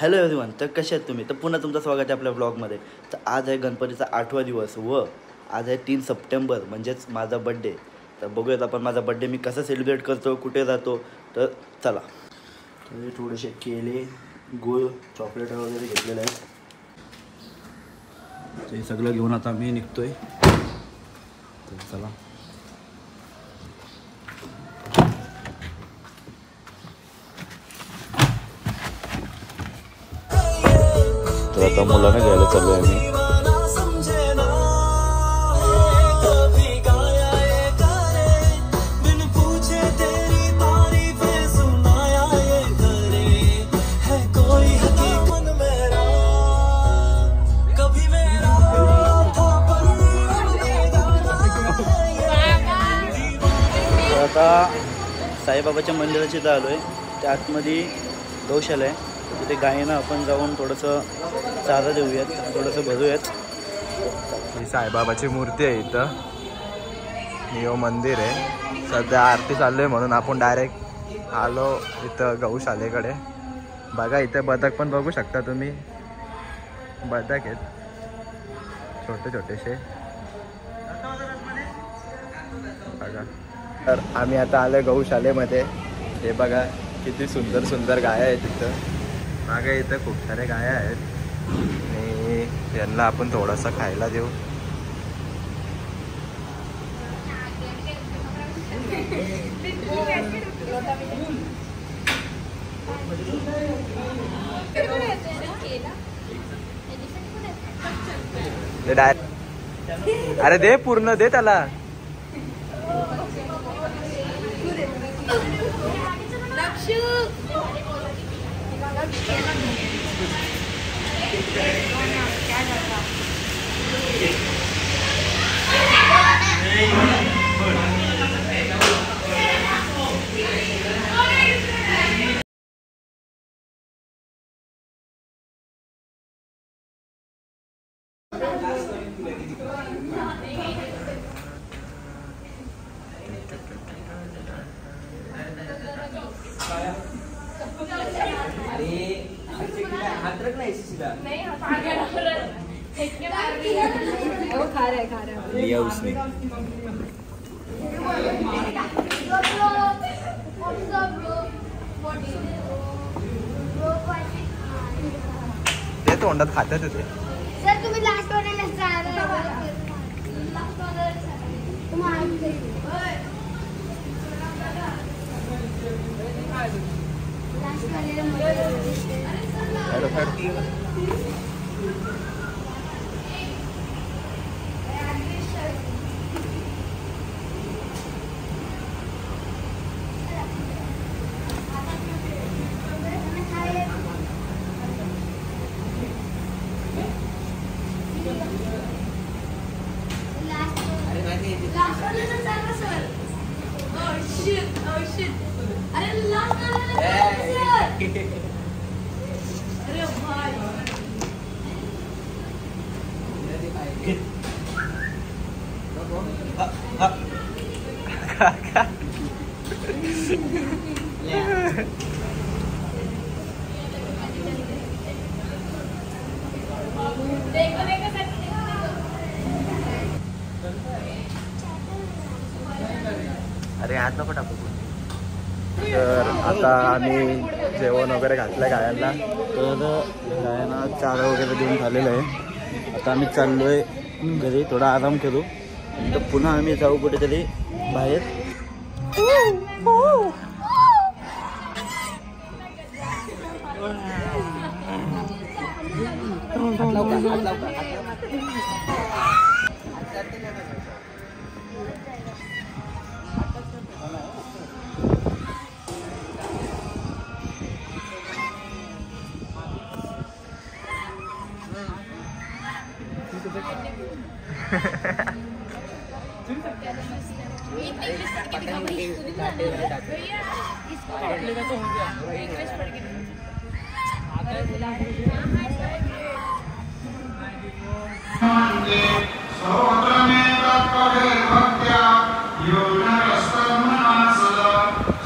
Hello everyone, तर कसे आहेत तुम्ही? तर पुन्हा तुमचं स्वागत आहे आपल्या ब्लॉगमध्ये. तर आज आहे गणपतीचा 8वा दिवस व आज आहे 3 सप्टेंबर म्हणजेच माझा बड्डे. तर बघूयात आपण माझा बड्डे मी कसा सेलिब्रेट करतो, कुठे जातो. तर चला. तर थोडेसे केले, गूळ, चॉकलेट वगैरे घेतलेले आहेत. तर हे सगळं घेऊन आता मी निघतोय. तर चला. तर आता मुलांना घ्यायला चालू आहे मी. आता साईबाबाच्या मंदिराची इथं आलो आहे. त्या आतमध्ये गौशाला आहे. तिथे गायींना आपण जाऊन थोडंसं चारा देऊयात, थोडंसं भरूयात. ही साईबाबाची मूर्ती आहे इथं. नियो मंदिर आहे. सध्या आरती चालू आहे म्हणून आपण डायरेक्ट आलो इथं गौशालेकडे. बघा इथे बदक पण बघू शकता तुम्ही. बदक आहेत छोटे छोटेसे बघा. तर आम्ही आता आलो गौशालेमध्ये. हे बघा किती सुंदर सुंदर गाया आहेत इथं. मागे इथं खूप सारे गाया आहेत आणि यांना आपण थोडासा खायला देऊ. अरे दे पूर्ण दे त्याला. लिया उसने. ते तोंडात खात्यात होते. सर तुम्ही लास्ट ऑर्डर अरे हात नको टाकू. तर आता आम्ही जेवण वगैरे घातलं गायांना. तर गायांना चारा वगैरे देऊन झालेलं आहे. आता आम्ही चाललो आहे घरी, थोडा आराम करू. तर पुन्हा आम्ही जाऊ कुठेतरी बाहेर.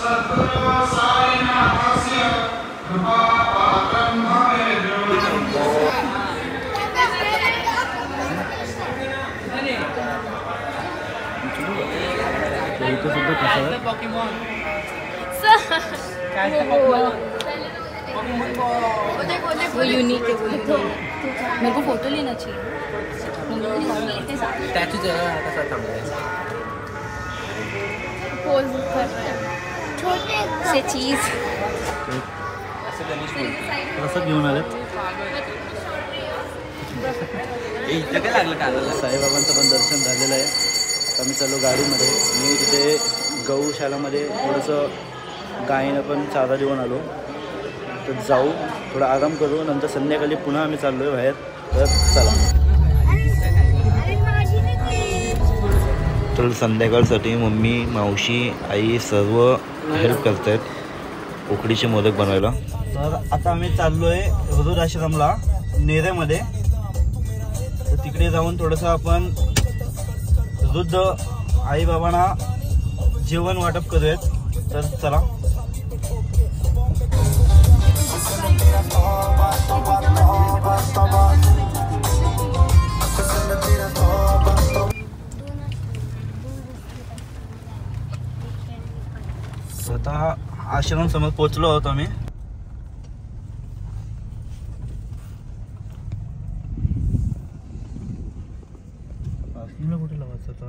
सद्गुरु साईनाथस्य कृपा पात्रं भवे. वो यूनिक है, वो मेरे को फोटो लेना चाहिए। स्टॅच्यू कसा थांबलाय पोज कर रहा है छोटे से चीज। असं गणेश मूर्ती कसं घेऊन आलेत इथं काय लागलं कानाला साईबाबांचं पण दर्शन झालेलं आहे. आता मी चाललो गाडीमध्ये. मी तिथे गौशालामध्ये थोडंसं गायीनं पण चारा देऊन आलो. तर जाऊ थोडा आराम करू, नंतर संध्याकाळी पुन्हा आम्ही चाललो आहे बाहेर. तर चला. तर संध्याकाळसाठी मम्मी मावशी आई सर्व हेल्प करत आहेत उकडीचे मोदक बनवायला. तर आता आम्ही चाललो आहे हुजूर आश्रमला नेरेमध्ये. तर तिकडे जाऊन थोडंसं आपण वृद्ध आईबाबांना जेवण वाटप करूयात. तर चला. स्वतः आश्रम समोर पोहोचलो आहोत आम्ही. कुठे लावायचं आता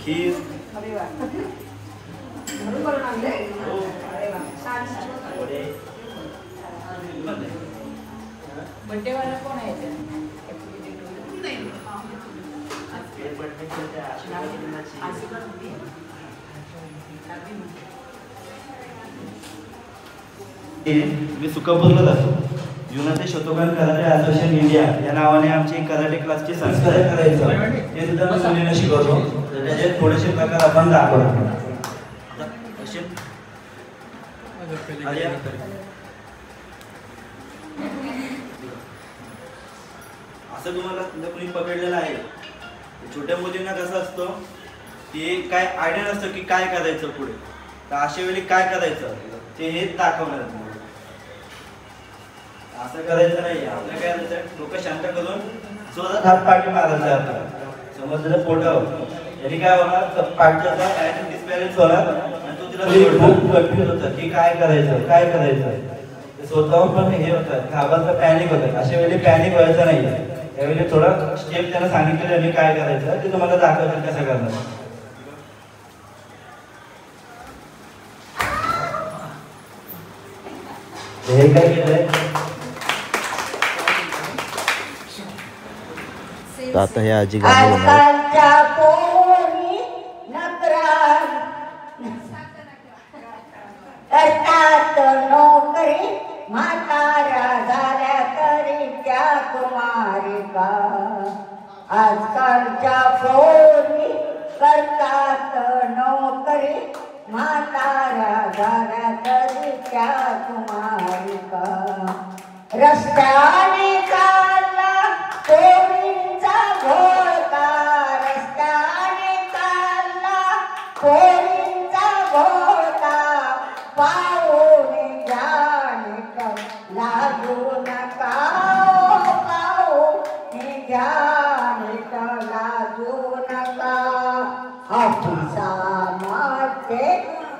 खीर बड्डेवाला कोण आहे? मी सुकापूरला जातो. युनायटेड शतोकान कराटे असोसिएशन इंडिया या नावाने आमची कराटे क्लासची संस्था करायचं ते सुद्धा मी मुलींना शिकवतो. तर त्याचे थोडेसे प्रकार आपण दाखवतो. असं तुम्हाला कोणी पकडलेलं आहे. छोट्या मुलींना कसं असतं की काय आयडिया नसतं की काय करायचं पुढे. तर अशा वेळी काय करायचं ते हे दाखवणार. असं करायचं नाही. आपलं काय करायचं डोकं शांत करून जोरात हात पाठी मारायचा. आता समजलं पोटावर यांनी काय होणार पाठचा डिस्बॅलन्स होणार आणि तो तिला खूप कन्फ्युज होतं की काय करायचं काय करायचं. स्वतःहून पण हे होतं घाबरतं पॅनिक होतं. अशा वेळी पॅनिक व्हायचं नाही. त्यावेळी थोडं स्टेप त्यांना सांगितलेलं मी काय करायचं ते तुम्हाला दाखवतात कसं करणार. हे काय केलंय आता हे आजी गाणी आजकालच्या पोरी नकरा करतात नोकरी म्हाताऱ्या झाल्या तरी त्या कुमारिका. आजकालच्या पोरी करतात नोकरी म्हाताऱ्या झाल्या तरी त्या कुमारिका. रस्त्याने चालला पोरींचा घोळका. रस्त्याने चालला पोरींचा घोळका. पाहून घ्याने लाजू नका. पाहून घ्याने लाजू नका. हापूसामाचे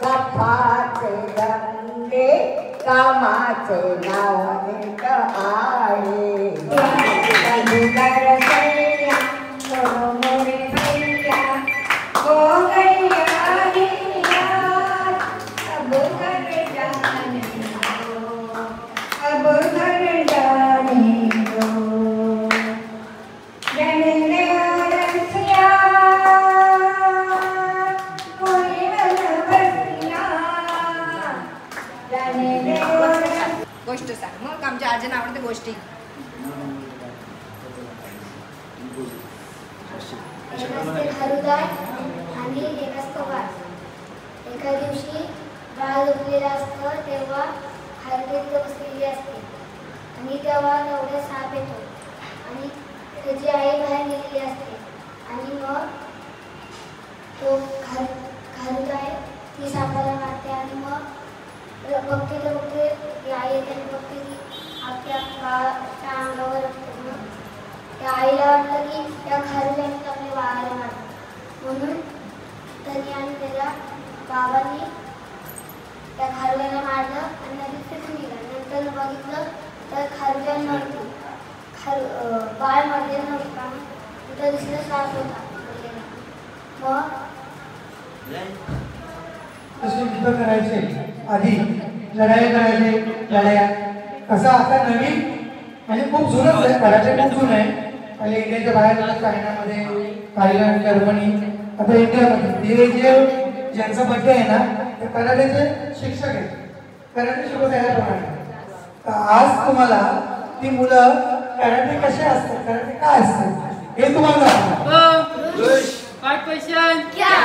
गप्पाचे धंदे कामाचे नाव नीट आहे. गोष्ट सांग मग. आमच्या आजीला आवडते गोष्टी. हृदय आणि एक असतं वाट. एका दिवशी बाळ झोपलेलं असतं तेव्हा हरकत बसलेली असते आणि तेव्हा एवढा साप येतो आणि त्याची आई बाहेर गेलेली असते आणि मग तो हृदय ती सापाला मारते आणि मग बघते तर बघते की आई येते आणि बघते की आपल्या बाळाच्या अंगावर असते मग त्या आईला वाटलं की त्या खारुल्याने आपल्या बाळाला मारलं म्हणून त्यांनी आणि त्याच्या बाबांनी त्या खारुल्याला मारलं आणि नदीत फेकून दिलं. नंतर बघितलं तर खारुल्या नव्हती, बाळ मरलेलं नव्हतं कारण तिथं दुसरा श्वास होता मरलेला. मग कसे युद्ध करायचे, आधी लढाई करायचे, लढाया कसं आता नवीन म्हणजे खूप जुनच आहे, कराटे खूप जुनं आहे. पहिले इंडियाच्या बाहेर होतं, चायनामध्ये, थायलंड, जर्मनी, आता इंडियामध्ये. हे जे ज्यांचा बड्डे आहे ना ते कराटेचे शिक्षक आहेत, कराटे शिकवत आहे प्रमाणे. तर आज तुम्हाला ती मुलं कराटे कसे असतात, कराटे काय असतात हे तुम्हाला दाखवणार. 5 questions. क्या?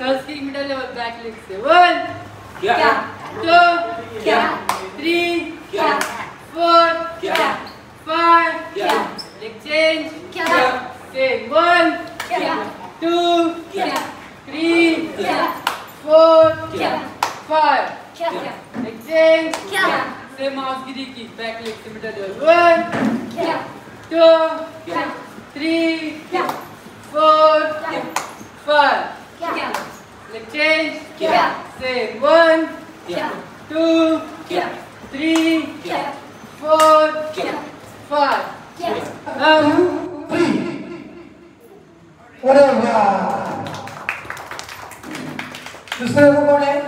30 meter level back leg से 1. क्या? 2. क्या? 3. क्या? 4. क्या? 5. क्या? Leg change. क्या? Same 1. क्या? 2. क्या? 3. क्या? 4. क्या? 5. क्या? Leg change. क्या? Same mouse kick back leg से meter level 1. क्या? 2. क्या? 3. क्या? 4. क्या? 5. क्या? Leg change. क्या? Same 1. क्या? 2. क्या? 3. क्या? 4. क्या? 5. क्या? 2, 3. अरे वाह. दुसरं कोण आहे?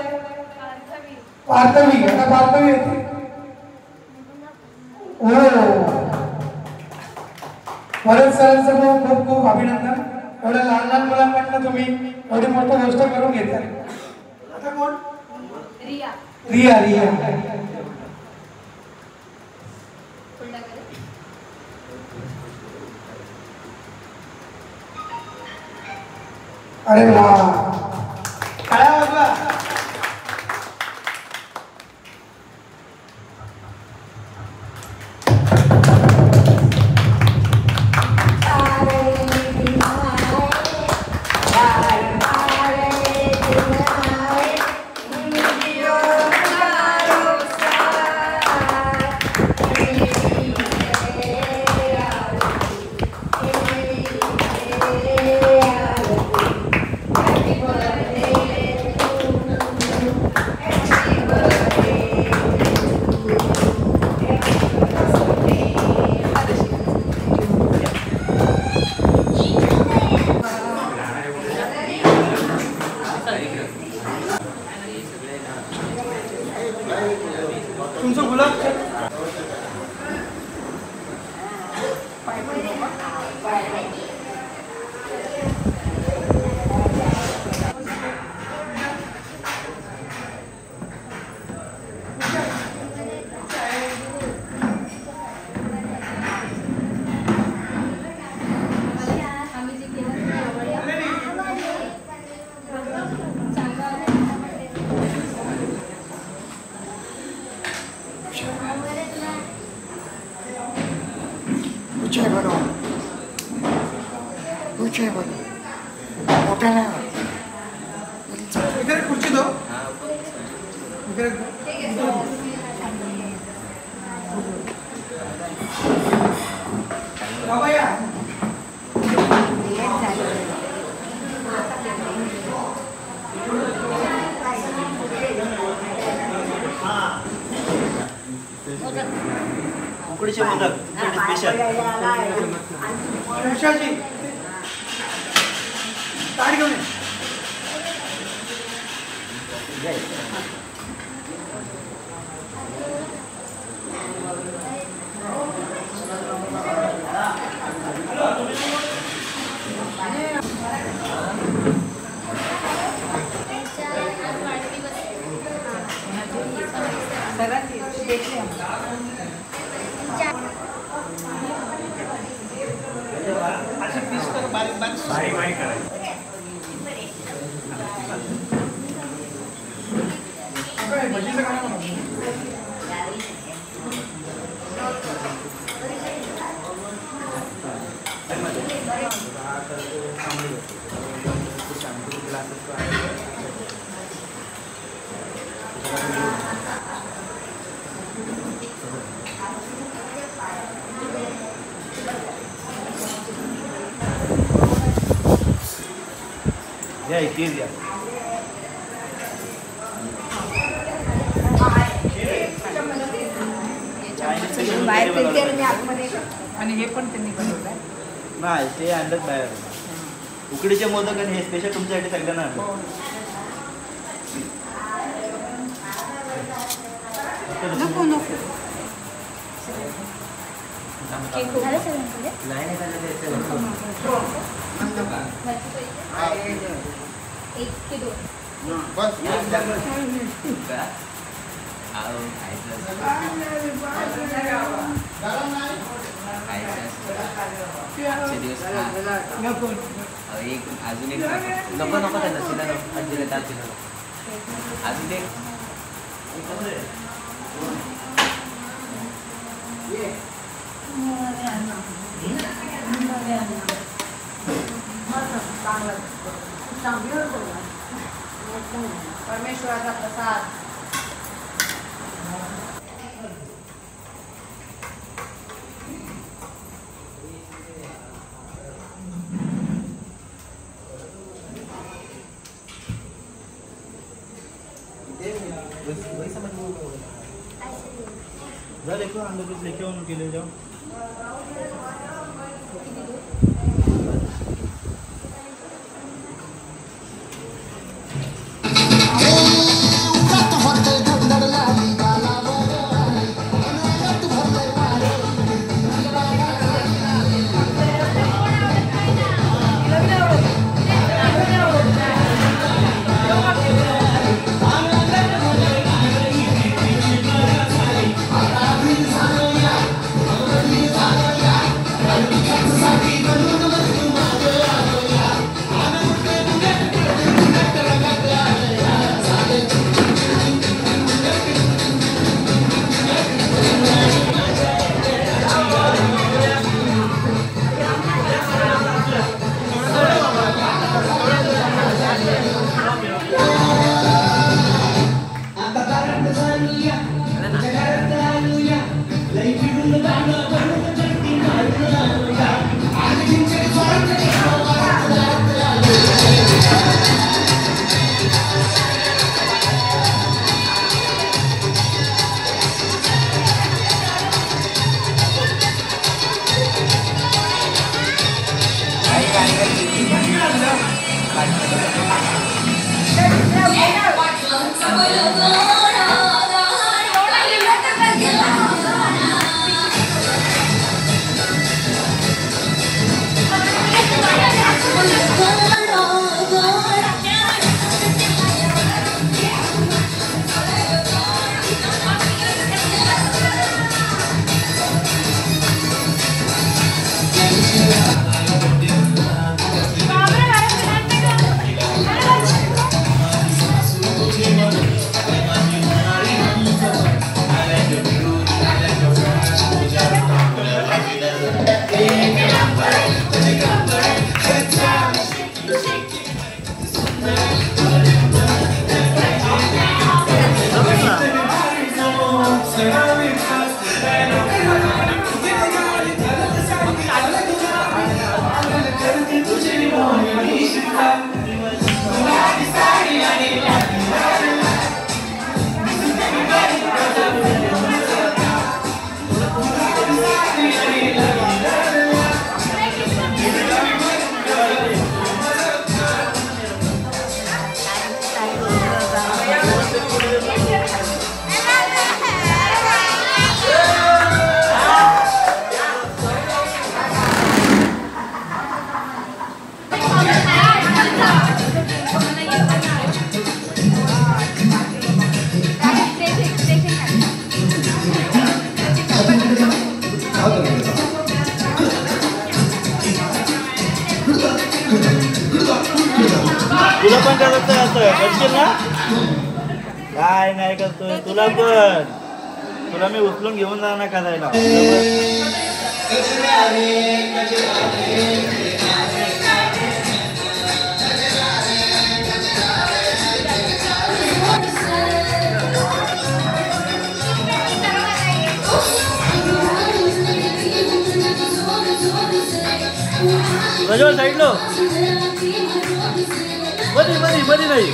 पार्थवी. आता पार्थवी येते. भरत सरांचं खूप खूप अभिनंदन. एवढ्या लहान लहान मुलांकडनं तुम्ही एवढी मोठी गोष्ट करून घेताय. आता कोण? रिया. रिया. रिया अरे वा. काय वाजवा. तुमचं गुलाब इकडे खुर्ची दो. इकडे बाबा या. उकडीचे मोदक स्पेशल. ऋषाजी ताट घेऊन ये. असे पीस कर बारीक बारीक करायचं. भजीचं काय म्हणतो. या इथे द्या. बाहेर फिरते आणि आतमध्ये आणि हे पण त्यांनी बनवलंय. नाही ते आणलंच बाहेर. उकडीचे मोदक आणि हे स्पेशल तुमच्यासाठी सगळ्यांना आणलं. नको नको अजून एक नको नको त्यांना तिला अजून एक परमेश्वराचा प्रसाद. जा देखो अंदर कुछ लेके आओ उनके ले जाओ. तुला पण करत असं करशील ना? काय नाही करतोय तुला पण. तुला मी उचलून घेऊन जाणार करायला. Prajwal side low. मध्ये मध्ये मध्ये नाही.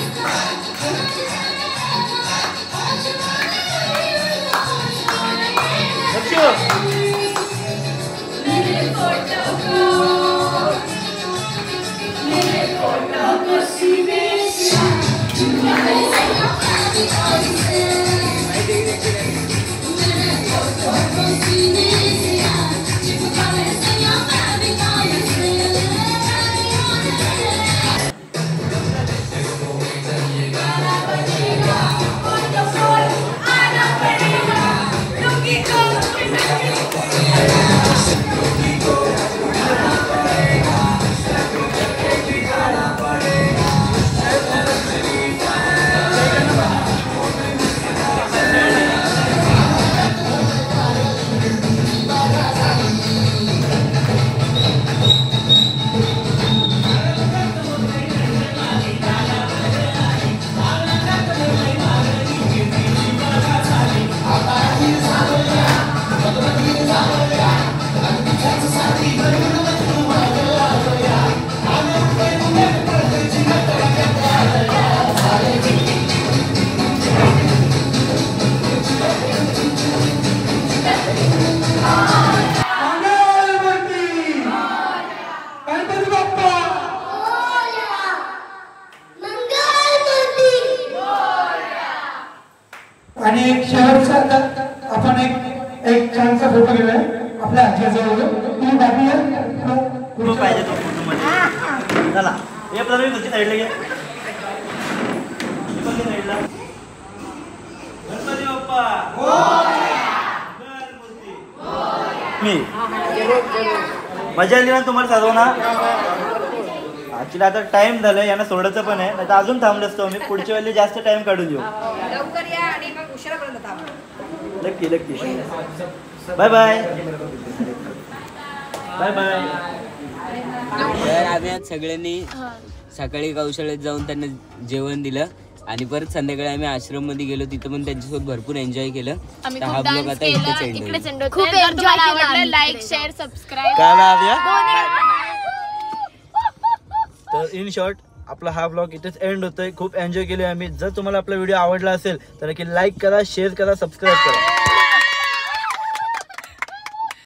आणि एक शेवटचा आपण एक छानसा फोटो घेऊया आपल्या आजीजवळ. तुम्ही बाकी फोटो पाहिजे तो फोटो मध्ये. चला हे आपल्याला तुमची साईडला घे. गणपती बाप्पा मी मजा आली ना तुम्हाला सर्वांना. ऍक्च्युली आता टाइम झालाय, यांना सोडायचं पण आहे, नाही तर अजून थांबलो असतो मी. पुढच्या वेळेला जास्त टाइम काढून घेऊ. लवकर या आणि मग उशिरापर्यंत थांबा. नक्की नक्की. Bye bye bye bye. तर आम्ही आज सगळ्यांनी सकाळी गौशाळेत जाऊन त्यांना जेवण दिलं आणि परत संध्याकाळी आम्ही आश्रम मध्ये गेलो, तिथं पण त्यांच्यासोबत भरपूर एन्जॉय केलं. तर हा ब्लॉग आता इकडेच एंड खूप एन्जॉय केलं. Like share subscribe. तर इन शॉर्ट आपला हा ब्लॉग इथेच एंड होतोय. खूप एन्जॉय केले आम्ही. जर तुम्हाला आपला व्हिडिओ आवडला असेल तर नक्की लाईक करा, शेअर करा, सबस्क्राईब करा.